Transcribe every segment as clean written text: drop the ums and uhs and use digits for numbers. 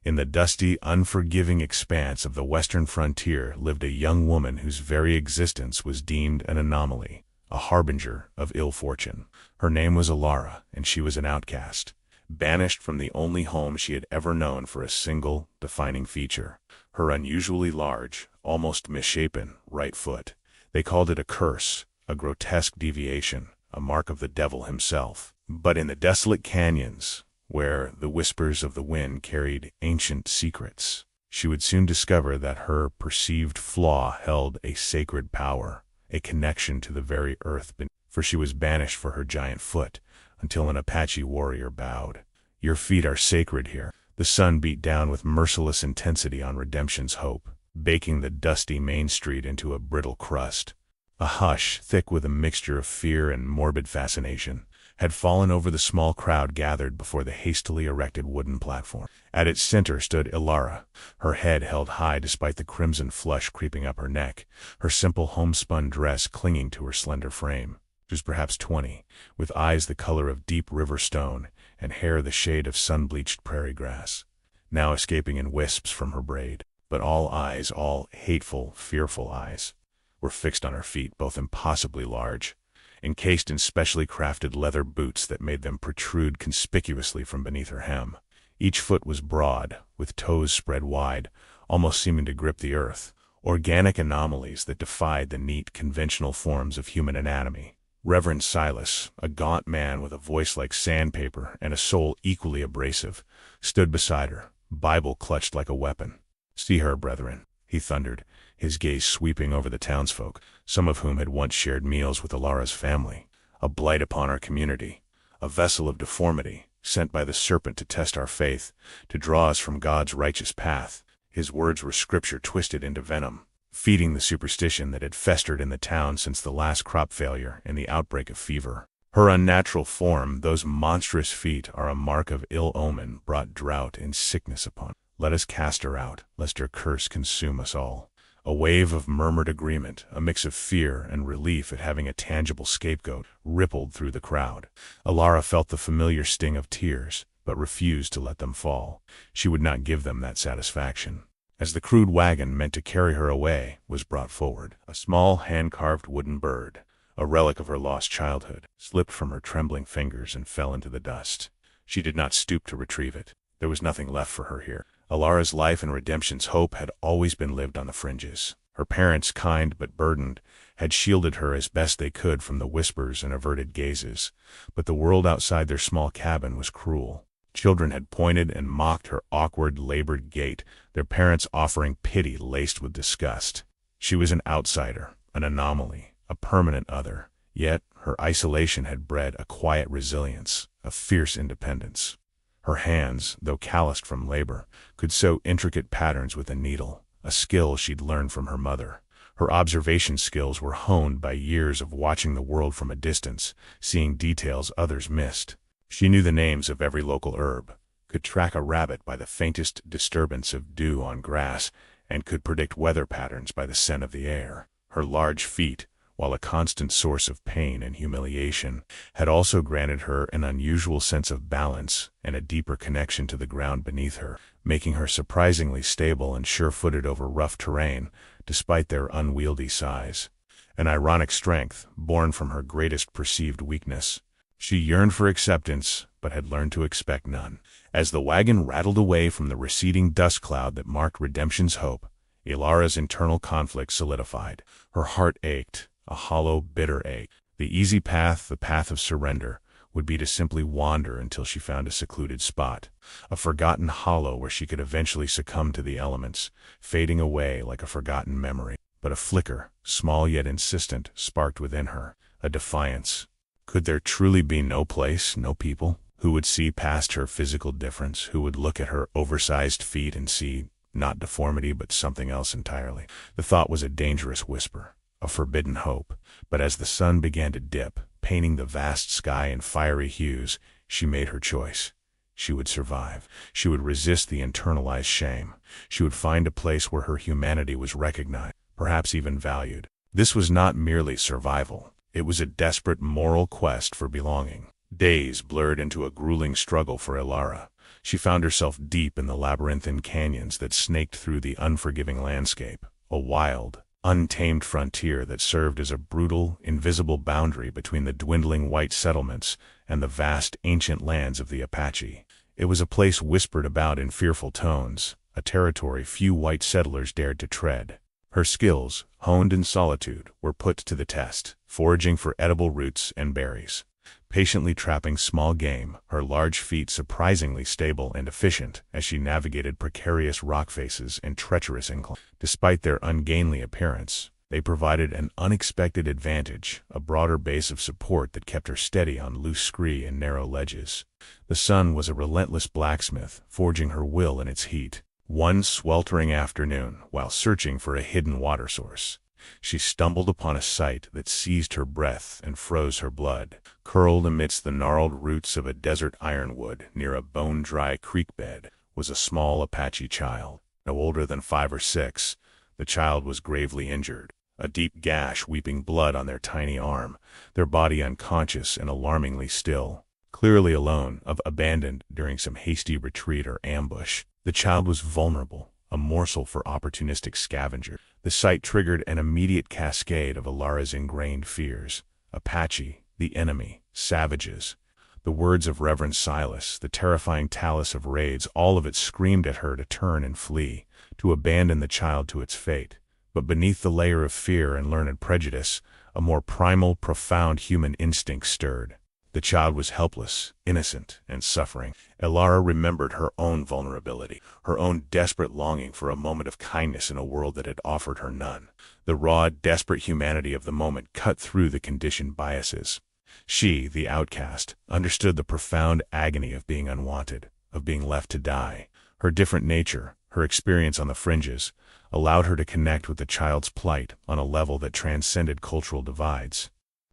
In the dusty, unforgiving expanse of the western frontier lived a young woman whose very existence was deemed an anomaly, a harbinger of ill fortune. Her name was Alara, and she was an outcast, banished from the only home she had ever known for a single, defining feature: her unusually large, almost misshapen, right foot. They called it a curse, a grotesque deviation, a mark of the devil himself. But in the desolate canyons, where the whispers of the wind carried ancient secrets, she would soon discover that her perceived flaw held a sacred power, a connection to the very earth beneath. For she was banished for her giant foot, until an Apache warrior bowed. "Your feet are sacred here." The sun beat down with merciless intensity on Redemption's hope, baking the dusty main street into a brittle crust. A hush, thick with a mixture of fear and morbid fascination, had fallen over the small crowd gathered before the hastily erected wooden platform. At its center stood Alara, her head held high despite the crimson flush creeping up her neck, her simple homespun dress clinging to her slender frame. She was perhaps 20, with eyes the color of deep river stone and hair the shade of sun-bleached prairie grass, now escaping in wisps from her braid. But all eyes, all hateful, fearful eyes, were fixed on her feet, both impossibly large, encased in specially crafted leather boots that made them protrude conspicuously from beneath her hem. Each foot was broad, with toes spread wide, almost seeming to grip the earth, organic anomalies that defied the neat, conventional forms of human anatomy. Reverend Silas, a gaunt man with a voice like sandpaper and a soul equally abrasive, stood beside her, Bible clutched like a weapon. "See her, brethren," he thundered, his gaze sweeping over the townsfolk, some of whom had once shared meals with Alara's family. "A blight upon our community, a vessel of deformity, sent by the serpent to test our faith, to draw us from God's righteous path." His words were scripture twisted into venom, feeding the superstition that had festered in the town since the last crop failure and the outbreak of fever. Her unnatural form, those monstrous feet, are a mark of ill omen, brought drought and sickness upon. "Let us cast her out, lest her curse consume us all." A wave of murmured agreement, a mix of fear and relief at having a tangible scapegoat, rippled through the crowd. Alara felt the familiar sting of tears, but refused to let them fall. She would not give them that satisfaction. As the crude wagon meant to carry her away was brought forward, a small hand-carved wooden bird, a relic of her lost childhood, slipped from her trembling fingers and fell into the dust. She did not stoop to retrieve it. There was nothing left for her here. Alara's life and Redemption's hope had always been lived on the fringes. Her parents, kind but burdened, had shielded her as best they could from the whispers and averted gazes, but the world outside their small cabin was cruel. Children had pointed and mocked her awkward, labored gait, their parents offering pity laced with disgust. She was an outsider, an anomaly, a permanent other, yet her isolation had bred a quiet resilience, a fierce independence. Her hands, though calloused from labor, could sew intricate patterns with a needle, a skill she'd learned from her mother. Her observation skills were honed by years of watching the world from a distance, seeing details others missed. She knew the names of every local herb, could track a rabbit by the faintest disturbance of dew on grass, and could predict weather patterns by the scent of the air. Her large feet, while a constant source of pain and humiliation, had also granted her an unusual sense of balance and a deeper connection to the ground beneath her, making her surprisingly stable and sure-footed over rough terrain, despite their unwieldy size. An ironic strength, born from her greatest perceived weakness. She yearned for acceptance, but had learned to expect none. As the wagon rattled away from the receding dust cloud that marked Redemption's hope, Alara's internal conflict solidified. Her heart ached, a hollow, bitter ache. The easy path, the path of surrender, would be to simply wander until she found a secluded spot, a forgotten hollow where she could eventually succumb to the elements, fading away like a forgotten memory. But a flicker, small yet insistent, sparked within her, a defiance. Could there truly be no place, no people, who would see past her physical difference, who would look at her oversized feet and see, not deformity but something else entirely? The thought was a dangerous whisper, a forbidden hope, but as the sun began to dip, painting the vast sky in fiery hues, she made her choice. She would survive. She would resist the internalized shame. She would find a place where her humanity was recognized, perhaps even valued. This was not merely survival. It was a desperate moral quest for belonging. Days blurred into a grueling struggle for Alara. She found herself deep in the labyrinthine canyons that snaked through the unforgiving landscape, a wild, untamed frontier that served as a brutal, invisible boundary between the dwindling white settlements and the vast, ancient lands of the Apache. It was a place whispered about in fearful tones, a territory few white settlers dared to tread. Her skills, honed in solitude, were put to the test, foraging for edible roots and berries, patiently trapping small game, her large feet surprisingly stable and efficient as she navigated precarious rock faces and treacherous inclines. Despite their ungainly appearance, they provided an unexpected advantage, a broader base of support that kept her steady on loose scree and narrow ledges. The sun was a relentless blacksmith, forging her will in its heat. One sweltering afternoon, while searching for a hidden water source, she stumbled upon a sight that seized her breath and froze her blood. Curled amidst the gnarled roots of a desert ironwood near a bone-dry creek bed was a small Apache child. No older than 5 or 6, the child was gravely injured, a deep gash weeping blood on their tiny arm, their body unconscious and alarmingly still, clearly alone, abandoned during some hasty retreat or ambush. The child was vulnerable, a morsel for opportunistic scavengers. The sight triggered an immediate cascade of Alara's ingrained fears. Apache, the enemy, savages. The words of Reverend Silas, the terrifying talus of raids, all of it screamed at her to turn and flee, to abandon the child to its fate. But beneath the layer of fear and learned prejudice, a more primal, profound human instinct stirred. The child was helpless, innocent, and suffering. Alara remembered her own vulnerability, her own desperate longing for a moment of kindness in a world that had offered her none. The raw, desperate humanity of the moment cut through the conditioned biases. She, the outcast, understood the profound agony of being unwanted, of being left to die. Her different nature, her experience on the fringes, allowed her to connect with the child's plight on a level that transcended cultural divides.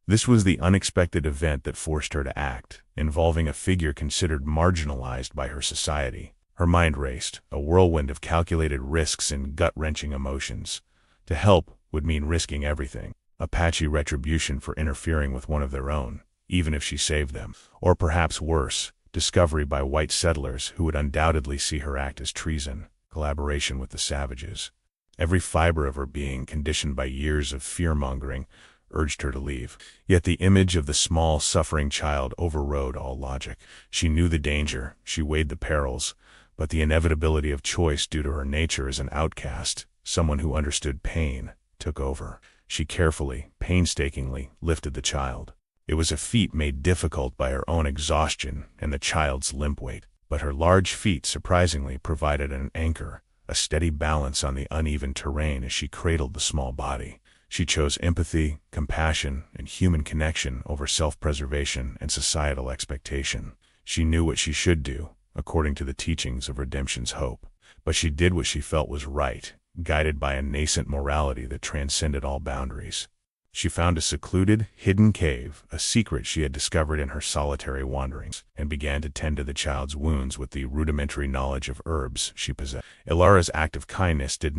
This was the unexpected event that forced her to act, involving a figure considered marginalized by her society. Her mind raced, a whirlwind of calculated risks and gut-wrenching emotions. To help would mean risking everything. Apache retribution for interfering with one of their own, even if she saved them. Or perhaps worse, discovery by white settlers who would undoubtedly see her act as treason, collaboration with the savages. Every fiber of her being, conditioned by years of fear-mongering, urged her to leave. Yet the image of the small, suffering child overrode all logic. She knew the danger, she weighed the perils, but the inevitability of choice due to her nature as an outcast, someone who understood pain, took over. She carefully, painstakingly lifted the child. It was a feat made difficult by her own exhaustion and the child's limp weight, but her large feet surprisingly provided an anchor, a steady balance on the uneven terrain as she cradled the small body. She chose empathy, compassion, and human connection over self-preservation and societal expectation. She knew what she should do, according to the teachings of redemption's hope. But she did what she felt was right, guided by a nascent morality that transcended all boundaries. She found a secluded, hidden cave, a secret she had discovered in her solitary wanderings, and began to tend to the child's wounds with the rudimentary knowledge of herbs she possessed. Alara's act of kindness could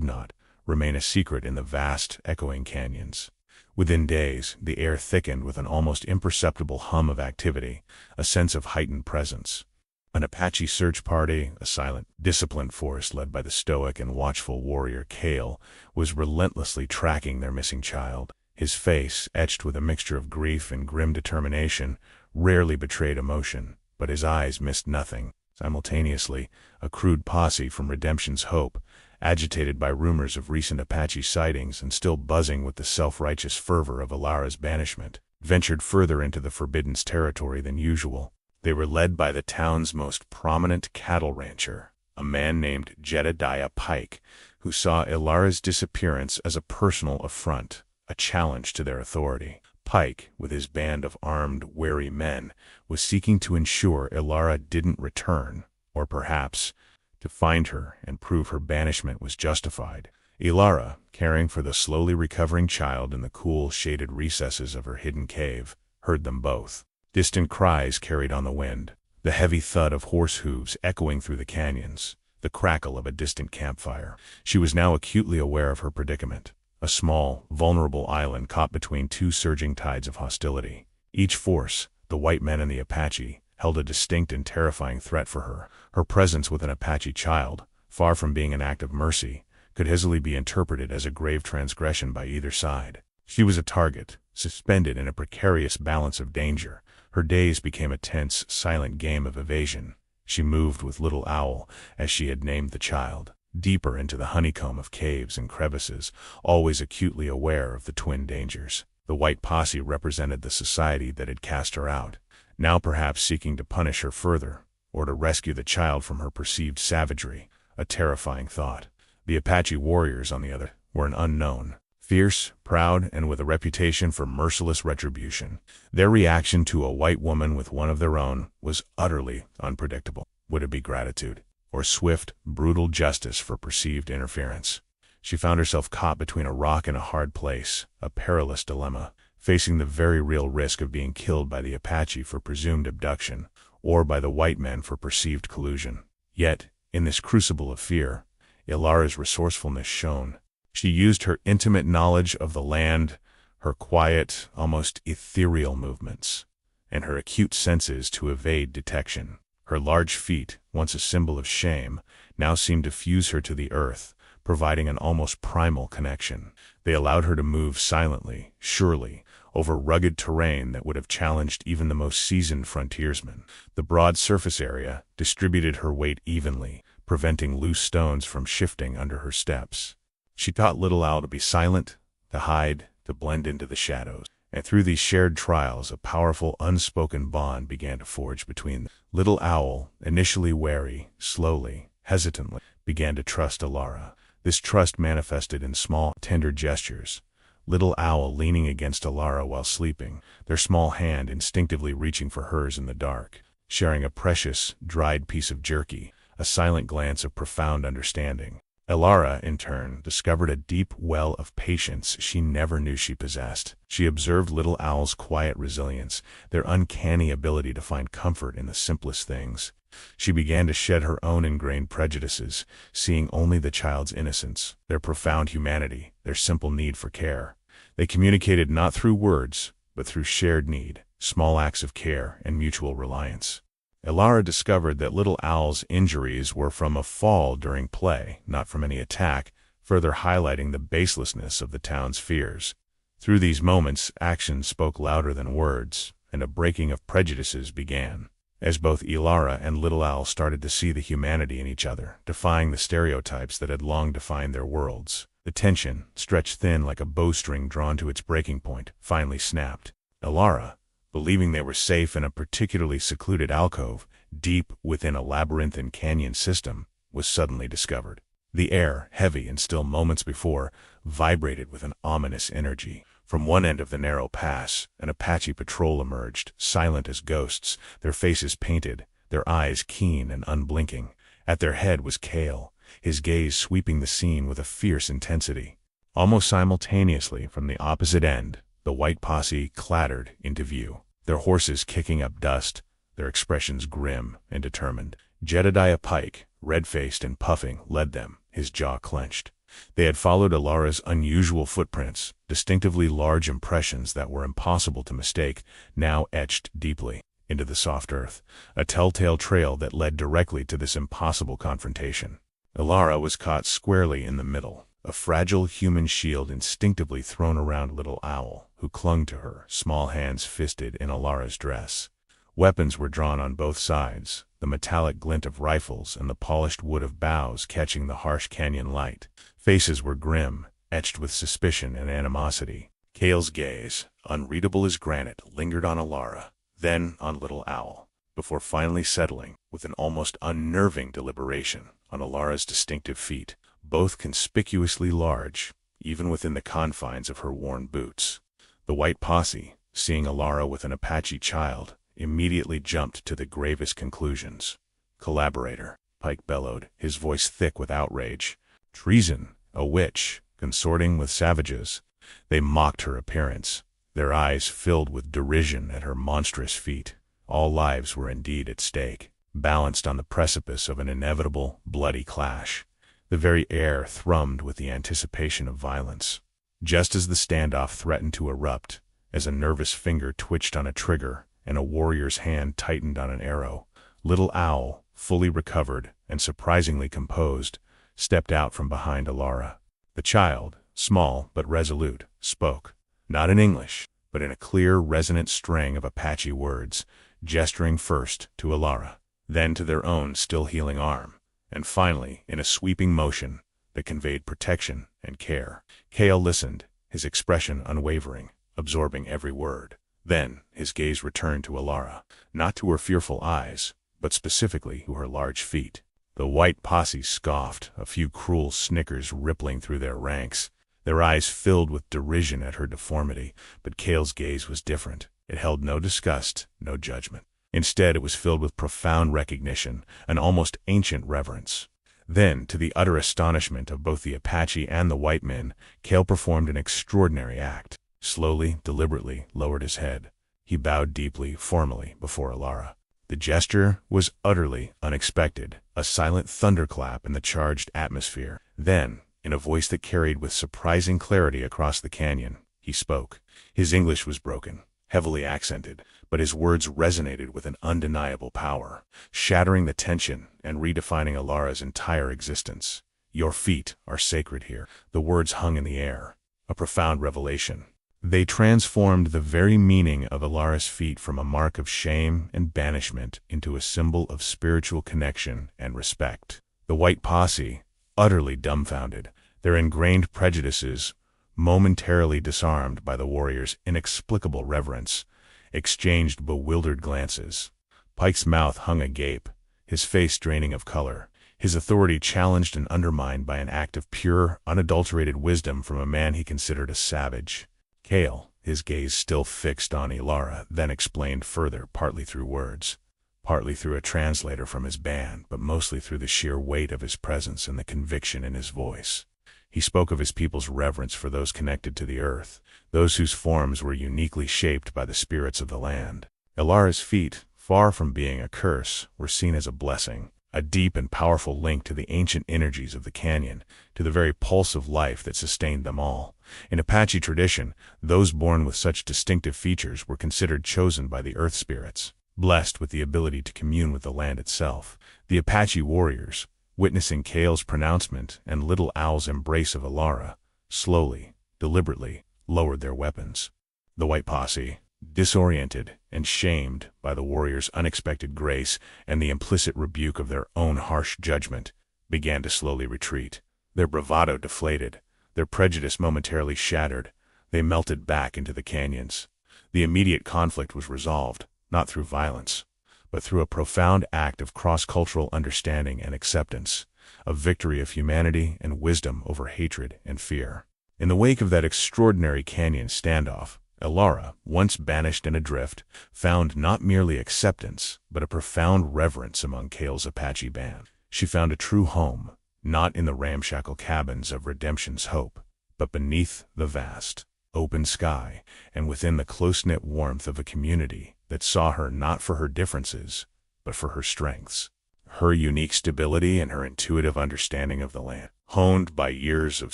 not, remain a secret in the vast, echoing canyons. Within days, the air thickened with an almost imperceptible hum of activity, a sense of heightened presence. An Apache search party, a silent, disciplined force led by the stoic and watchful warrior Kale, was relentlessly tracking their missing child. His face, etched with a mixture of grief and grim determination, rarely betrayed emotion, but his eyes missed nothing. Simultaneously, a crude posse from Redemption's Hope, agitated by rumors of recent Apache sightings and still buzzing with the self-righteous fervor of Alara's banishment, ventured further into the Forbidden's territory than usual. They were led by the town's most prominent cattle rancher, a man named Jedediah Pike, who saw Alara's disappearance as a personal affront, a challenge to their authority. Pike, with his band of armed, wary men, was seeking to ensure Alara didn't return, or perhaps to find her and prove her banishment was justified. Alara, caring for the slowly recovering child in the cool, shaded recesses of her hidden cave, heard them both. Distant cries carried on the wind, the heavy thud of horse hooves echoing through the canyons, the crackle of a distant campfire. She was now acutely aware of her predicament, a small, vulnerable island caught between two surging tides of hostility. Each force, the white men and the Apache, held a distinct and terrifying threat for her. Her presence with an Apache child, far from being an act of mercy, could easily be interpreted as a grave transgression by either side. She was a target, suspended in a precarious balance of danger. Her days became a tense, silent game of evasion. She moved with Little Owl, as she had named the child, deeper into the honeycomb of caves and crevices, always acutely aware of the twin dangers. The white posse represented the society that had cast her out, now perhaps seeking to punish her further, or to rescue the child from her perceived savagery, a terrifying thought. The Apache warriors, on the other, were an unknown. Fierce, proud, and with a reputation for merciless retribution. Their reaction to a white woman with one of their own was utterly unpredictable. Would it be gratitude, or swift, brutal justice for perceived interference? She found herself caught between a rock and a hard place, a perilous dilemma, facing the very real risk of being killed by the Apache for presumed abduction, or by the white men for perceived collusion. Yet, in this crucible of fear, Ilara's resourcefulness shone. She used her intimate knowledge of the land, her quiet, almost ethereal movements, and her acute senses to evade detection. Her large feet, once a symbol of shame, now seemed to fuse her to the earth, providing an almost primal connection. They allowed her to move silently, surely, over rugged terrain that would have challenged even the most seasoned frontiersman. The broad surface area distributed her weight evenly, preventing loose stones from shifting under her steps. She taught Little Owl to be silent, to hide, to blend into the shadows. And through these shared trials, a powerful, unspoken bond began to forge between them. Little Owl, initially wary, slowly, hesitantly, began to trust Ilara. This trust manifested in small, tender gestures. Little Owl leaning against Ilara while sleeping, their small hand instinctively reaching for hers in the dark, sharing a precious, dried piece of jerky, a silent glance of profound understanding. Ilara, in turn, discovered a deep well of patience she never knew she possessed. She observed Little Owl's quiet resilience, their uncanny ability to find comfort in the simplest things. She began to shed her own ingrained prejudices, seeing only the child's innocence, their profound humanity, their simple need for care. They communicated not through words, but through shared need, small acts of care, and mutual reliance. Ilara discovered that Little Owl's injuries were from a fall during play, not from any attack, further highlighting the baselessness of the town's fears. Through these moments, actions spoke louder than words, and a breaking of prejudices began, as both Ilara and Little Owl started to see the humanity in each other, defying the stereotypes that had long defined their worlds. The tension, stretched thin like a bowstring drawn to its breaking point, finally snapped. Ilara, believing they were safe in a particularly secluded alcove, deep within a labyrinthine canyon system, was suddenly discovered. The air, heavy and still moments before, vibrated with an ominous energy. From one end of the narrow pass, an Apache patrol emerged, silent as ghosts, their faces painted, their eyes keen and unblinking. At their head was Kale, his gaze sweeping the scene with a fierce intensity. Almost simultaneously, from the opposite end, the white posse clattered into view, their horses kicking up dust, their expressions grim and determined. Jedediah Pike, red-faced and puffing, led them, his jaw clenched. They had followed Ilara's unusual footprints, distinctively large impressions that were impossible to mistake, now etched deeply into the soft earth, a telltale trail that led directly to this impossible confrontation. Ilara was caught squarely in the middle, a fragile human shield instinctively thrown around Little Owl, who clung to her, small hands fisted in Ilara's dress. Weapons were drawn on both sides, the metallic glint of rifles and the polished wood of boughs catching the harsh canyon light. Faces were grim, etched with suspicion and animosity. Kale's gaze, unreadable as granite, lingered on Ilara, then on Little Owl, before finally settling, with an almost unnerving deliberation, on Ilara's distinctive feet, both conspicuously large, even within the confines of her worn boots. The white posse, seeing Ilara with an Apache child, immediately jumped to the gravest conclusions. "Collaborator," Pike bellowed, his voice thick with outrage. "Treason, a witch, consorting with savages." They mocked her appearance, their eyes filled with derision at her monstrous feat. All lives were indeed at stake, balanced on the precipice of an inevitable, bloody clash. The very air thrummed with the anticipation of violence. Just as the standoff threatened to erupt, as a nervous finger twitched on a trigger, and a warrior's hand tightened on an arrow. Little Owl, fully recovered and surprisingly composed, stepped out from behind Alara. The child, small but resolute, spoke, not in English, but in a clear, resonant string of Apache words, gesturing first to Alara, then to their own still healing arm, and finally in a sweeping motion that conveyed protection and care. Kale listened, his expression unwavering, absorbing every word. Then his gaze returned to Alara, not to her fearful eyes, but specifically to her large feet. The white posse scoffed, a few cruel snickers rippling through their ranks. Their eyes filled with derision at her deformity, but Kale's gaze was different. It held no disgust, no judgment. Instead, it was filled with profound recognition, an almost ancient reverence. Then, to the utter astonishment of both the Apache and the white men, Kale performed an extraordinary act. Slowly, deliberately, lowered his head. He bowed deeply, formally, before Alara. The gesture was utterly unexpected, a silent thunderclap in the charged atmosphere. Then, in a voice that carried with surprising clarity across the canyon, he spoke. His English was broken, heavily accented, but his words resonated with an undeniable power, shattering the tension and redefining Alara's entire existence. "Your feet are sacred here." The words hung in the air, a profound revelation. They transformed the very meaning of Alara's feet from a mark of shame and banishment into a symbol of spiritual connection and respect. The white posse, utterly dumbfounded, their ingrained prejudices momentarily disarmed by the warrior's inexplicable reverence, exchanged bewildered glances. Pike's mouth hung agape, his face draining of color, his authority challenged and undermined by an act of pure, unadulterated wisdom from a man he considered a savage. Kale, his gaze still fixed on Alara, then explained further, partly through words, partly through a translator from his band, but mostly through the sheer weight of his presence and the conviction in his voice. He spoke of his people's reverence for those connected to the earth, those whose forms were uniquely shaped by the spirits of the land. Alara's feet, far from being a curse, were seen as a blessing, a deep and powerful link to the ancient energies of the canyon, to the very pulse of life that sustained them all. In Apache tradition, those born with such distinctive features were considered chosen by the earth spirits, blessed with the ability to commune with the land itself. The Apache warriors, witnessing Kale's pronouncement and Little Owl's embrace of Alara, slowly, deliberately, lowered their weapons. The white posse, disoriented and shamed by the warriors' unexpected grace and the implicit rebuke of their own harsh judgment, began to slowly retreat. Their bravado deflated, their prejudice momentarily shattered. They melted back into the canyons. The immediate conflict was resolved, not through violence, but through a profound act of cross-cultural understanding and acceptance, a victory of humanity and wisdom over hatred and fear. In the wake of that extraordinary canyon standoff, Alara, once banished and adrift, found not merely acceptance, but a profound reverence among Kale's Apache band. She found a true home, not in the ramshackle cabins of Redemption's Hope, but beneath the vast, open sky, and within the close-knit warmth of a community that saw her not for her differences, but for her strengths. Her unique stability and her intuitive understanding of the land, honed by years of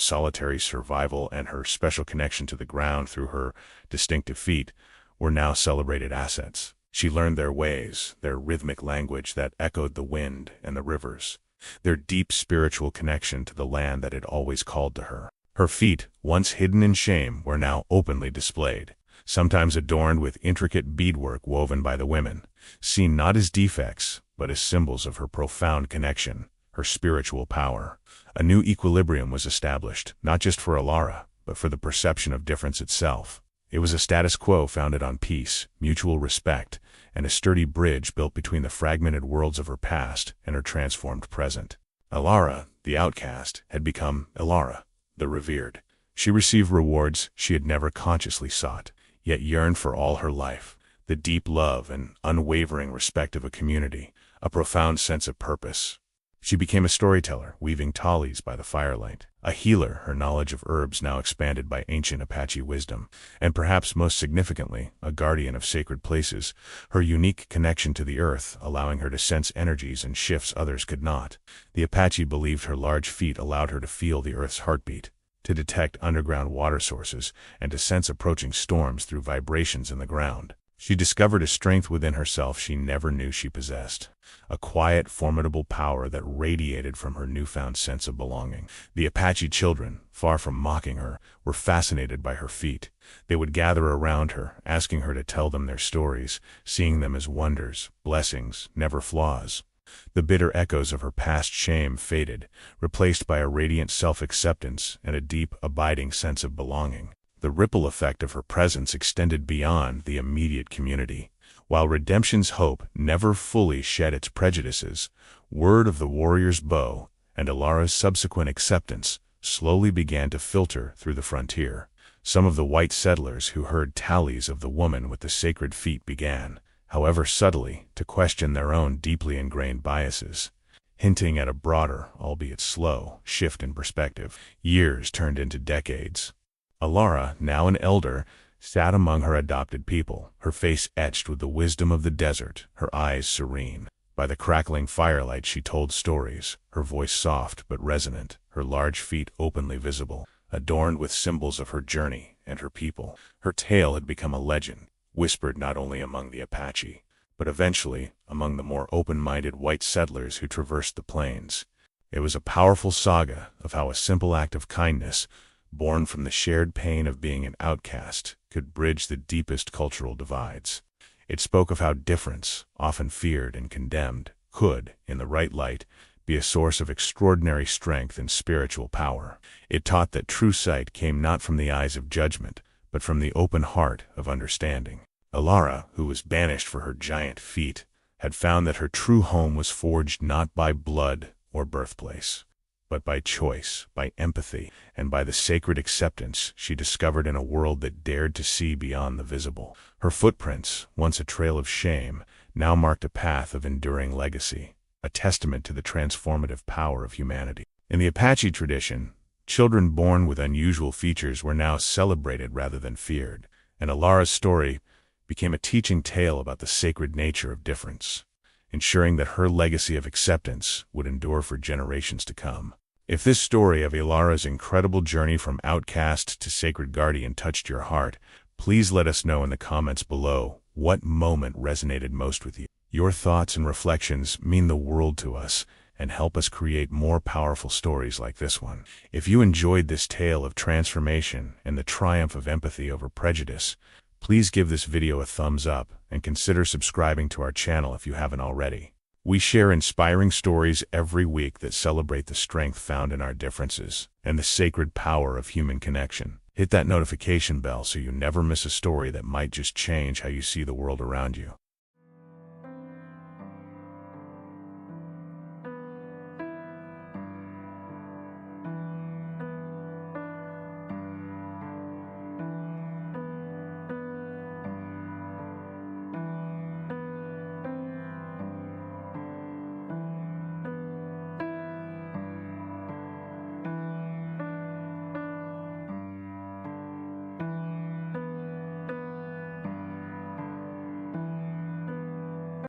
solitary survival and her special connection to the ground through her distinctive feet, were now celebrated assets. She learned their ways, their rhythmic language that echoed the wind and the rivers, their deep spiritual connection to the land that had always called to her. Her feet, once hidden in shame, were now openly displayed, sometimes adorned with intricate beadwork woven by the women, seen not as defects, but as symbols of her profound connection, her spiritual power. A new equilibrium was established, not just for Alara, but for the perception of difference itself. It was a status quo founded on peace, mutual respect, and a sturdy bridge built between the fragmented worlds of her past and her transformed present. Alara, the outcast, had become Alara, the revered. She received rewards she had never consciously sought, yet yearned for all her life: the deep love and unwavering respect of a community, a profound sense of purpose. She became a storyteller, weaving tallies by the firelight, a healer, her knowledge of herbs now expanded by ancient Apache wisdom, and perhaps most significantly, a guardian of sacred places, her unique connection to the earth allowing her to sense energies and shifts others could not. The Apache believed her large feet allowed her to feel the earth's heartbeat, to detect underground water sources, and to sense approaching storms through vibrations in the ground. She discovered a strength within herself she never knew she possessed. A quiet, formidable power that radiated from her newfound sense of belonging. The Apache children, far from mocking her, were fascinated by her feat. They would gather around her, asking her to tell them their stories, seeing them as wonders, blessings, never flaws. The bitter echoes of her past shame faded, replaced by a radiant self-acceptance and a deep, abiding sense of belonging. The ripple effect of her presence extended beyond the immediate community. While redemption's hope never fully shed its prejudices, word of the warrior's bow and Alara's subsequent acceptance slowly began to filter through the frontier. Some of the white settlers who heard tales of the woman with the sacred feet began, however subtly, to question their own deeply ingrained biases, hinting at a broader, albeit slow, shift in perspective. Years turned into decades. Alara, now an elder, sat among her adopted people, her face etched with the wisdom of the desert, her eyes serene. By the crackling firelight she told stories, her voice soft but resonant, her large feet openly visible, adorned with symbols of her journey and her people. Her tale had become a legend, whispered not only among the Apache, but eventually among the more open-minded white settlers who traversed the plains. It was a powerful saga of how a simple act of kindness, born from the shared pain of being an outcast, could bridge the deepest cultural divides. It spoke of how difference, often feared and condemned, could, in the right light, be a source of extraordinary strength and spiritual power. It taught that true sight came not from the eyes of judgment, but from the open heart of understanding. Alara, who was banished for her giant feat, had found that her true home was forged not by blood or birthplace, but by choice, by empathy, and by the sacred acceptance she discovered in a world that dared to see beyond the visible. Her footprints, once a trail of shame, now marked a path of enduring legacy, a testament to the transformative power of humanity. In the Apache tradition, children born with unusual features were now celebrated rather than feared, and Alara's story became a teaching tale about the sacred nature of difference, ensuring that her legacy of acceptance would endure for generations to come. If this story of Alara's incredible journey from outcast to sacred guardian touched your heart, please let us know in the comments below what moment resonated most with you. Your thoughts and reflections mean the world to us and help us create more powerful stories like this one. If you enjoyed this tale of transformation and the triumph of empathy over prejudice, please give this video a thumbs up and consider subscribing to our channel if you haven't already. We share inspiring stories every week that celebrate the strength found in our differences and the sacred power of human connection. Hit that notification bell so you never miss a story that might just change how you see the world around you.